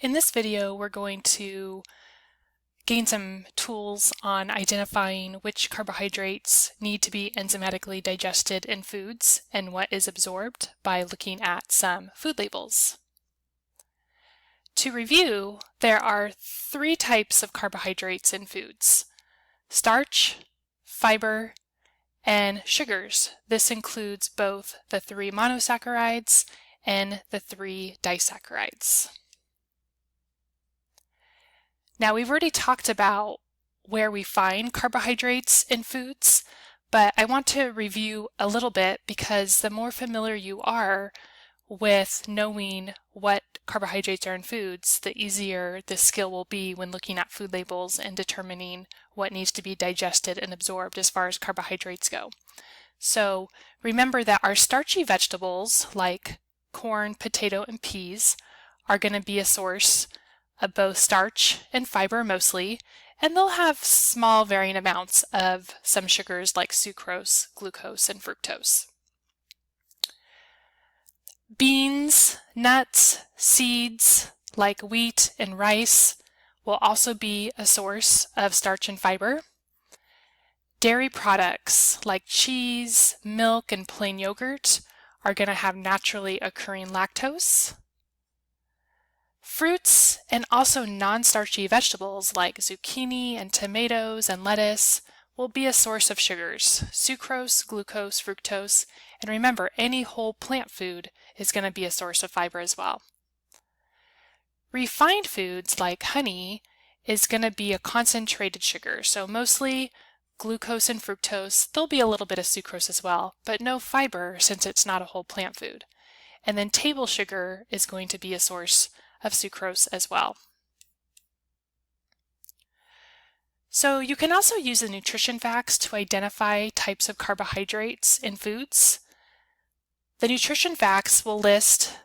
In this video, we're going to gain some tools on identifying which carbohydrates need to be enzymatically digested in foods and what is absorbed by looking at some food labels. To review, there are three types of carbohydrates in foods: starch, fiber, and sugars. This includes both the 3 monosaccharides and the 3 disaccharides. Now, we've already talked about where we find carbohydrates in foods, but I want to review a little bit because the more familiar you are with knowing what carbohydrates are in foods, the easier the skill will be when looking at food labels and determining what needs to be digested and absorbed as far as carbohydrates go. So remember that our starchy vegetables like corn, potato, and peas are going to be a source of both starch and fiber mostly, and they'll have small varying amounts of some sugars like sucrose, glucose, and fructose. Beans, nuts, seeds like wheat and rice will also be a source of starch and fiber. Dairy products like cheese, milk, and plain yogurt are going to have naturally occurring lactose. Fruits and also non-starchy vegetables like zucchini and tomatoes and lettuce will be a source of sugars: sucrose, glucose, fructose, and remember, any whole plant food is going to be a source of fiber as well. Refined foods like honey is going to be a concentrated sugar, so mostly glucose and fructose. There'll be a little bit of sucrose as well, but no fiber since it's not a whole plant food. And then table sugar is going to be a source of sucrose as well. So you can also use the nutrition facts to identify types of carbohydrates in foods. The nutrition facts will list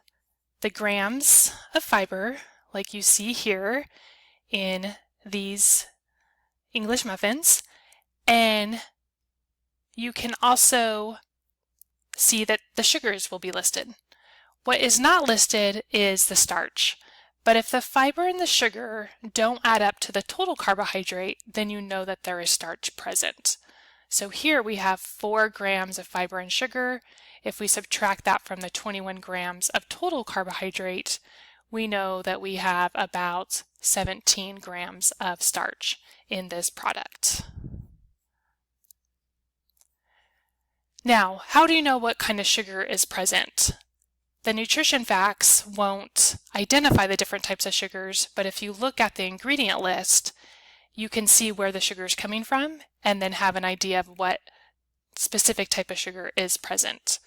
the grams of fiber, like you see here in these English muffins, and you can also see that the sugars will be listed. What is not listed is the starch, but if the fiber and the sugar don't add up to the total carbohydrate, then you know that there is starch present. So here we have 4 grams of fiber and sugar. If we subtract that from the 21 grams of total carbohydrate, we know that we have about 17 grams of starch in this product. Now, how do you know what kind of sugar is present? The nutrition facts won't identify the different types of sugars, but if you look at the ingredient list, you can see where the sugar is coming from and then have an idea of what specific type of sugar is present.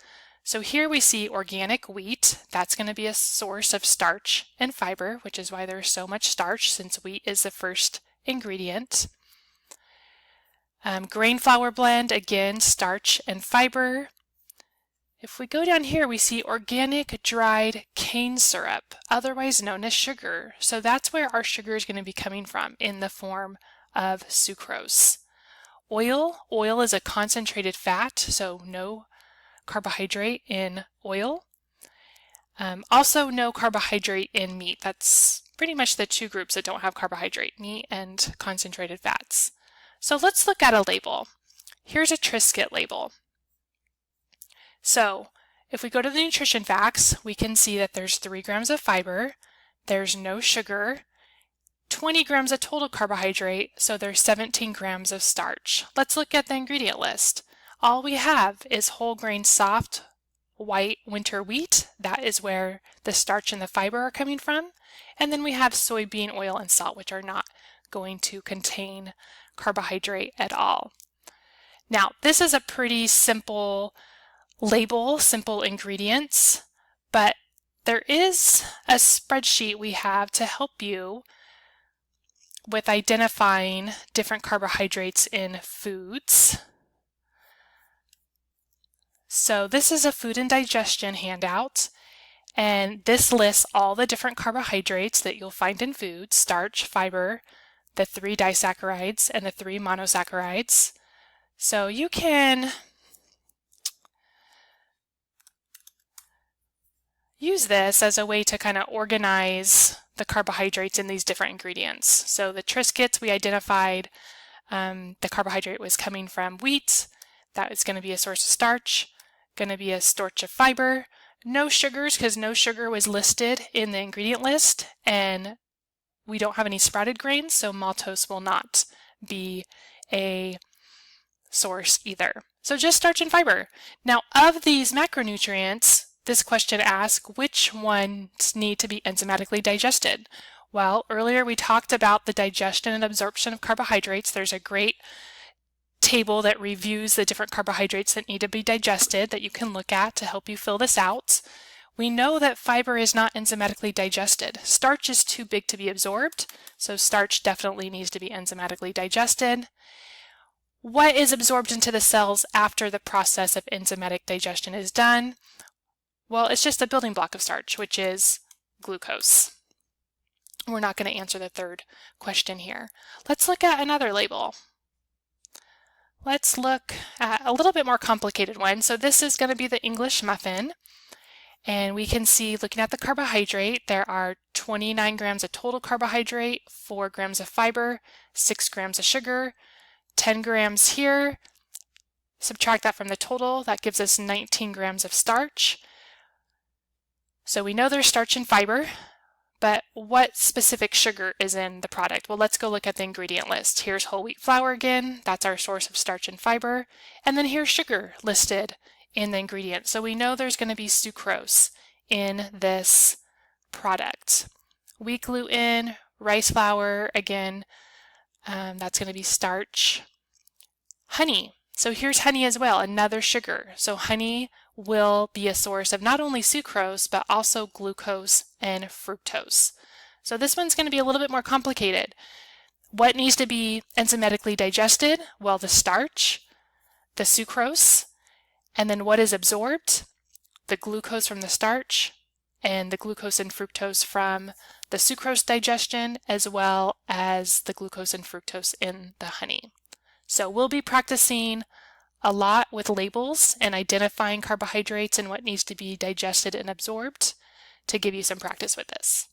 So here we see organic wheat. That's going to be a source of starch and fiber, which is why there's so much starch since wheat is the first ingredient. Grain flour blend, again, starch and fiber. If we go down here, we see organic dried cane syrup, otherwise known as sugar. So that's where our sugar is going to be coming from in the form of sucrose. Oil is a concentrated fat, so no carbohydrate in oil. Also no carbohydrate in meat. That's pretty much the two groups that don't have carbohydrate, meat and concentrated fats. So let's look at a label. Here's a Triscuit label. So if we go to the nutrition facts, we can see that there's 3 grams of fiber, there's no sugar, 20 grams of total carbohydrate, so there's 17 grams of starch. Let's look at the ingredient list. All we have is whole grain soft white winter wheat. That is where the starch and the fiber are coming from. And then we have soybean oil and salt, which are not going to contain carbohydrate at all. Now, this is a pretty simple label, simple ingredients, but there is a spreadsheet we have to help you with identifying different carbohydrates in foods. So this is a food and digestion handout, and this lists all the different carbohydrates that you'll find in foods: starch, fiber, the 3 disaccharides, and the 3 monosaccharides. So you can use this as a way to kind of organize the carbohydrates in these different ingredients. So the Triscuits, we identified the carbohydrate was coming from wheat. That is going to be a source of starch, going to be a source of fiber. No sugars, because no sugar was listed in the ingredient list, and we don't have any sprouted grains, so maltose will not be a source either. So just starch and fiber. Now, of these macronutrients, this question asks which ones need to be enzymatically digested. Well, earlier we talked about the digestion and absorption of carbohydrates. There's a great table that reviews the different carbohydrates that need to be digested that you can look at to help you fill this out. We know that fiber is not enzymatically digested. Starch is too big to be absorbed, so starch definitely needs to be enzymatically digested. What is absorbed into the cells after the process of enzymatic digestion is done? Well, it's just a building block of starch, which is glucose. We're not going to answer the third question here. Let's look at another label. Let's look at a little bit more complicated one. So this is going to be the English muffin. And we can see, looking at the carbohydrate, there are 29 grams of total carbohydrate, 4 grams of fiber, 6 grams of sugar, 10 grams here. Subtract that from the total, that gives us 19 grams of starch. So we know there's starch and fiber, but what specific sugar is in the product? Well, let's go look at the ingredient list. Here's whole wheat flour again, that's our source of starch and fiber. And then here's sugar listed in the ingredient. So we know there's going to be sucrose in this product. Wheat gluten, rice flour, again, that's going to be starch. Honey. So here's honey as well, another sugar. So honey will be a source of not only sucrose, but also glucose and fructose. So this one's going to be a little bit more complicated. What needs to be enzymatically digested? Well, the starch, the sucrose, and then what is absorbed? The glucose from the starch, and the glucose and fructose from the sucrose digestion, as well as the glucose and fructose in the honey. So we'll be practicing a lot with labels and identifying carbohydrates and what needs to be digested and absorbed to give you some practice with this.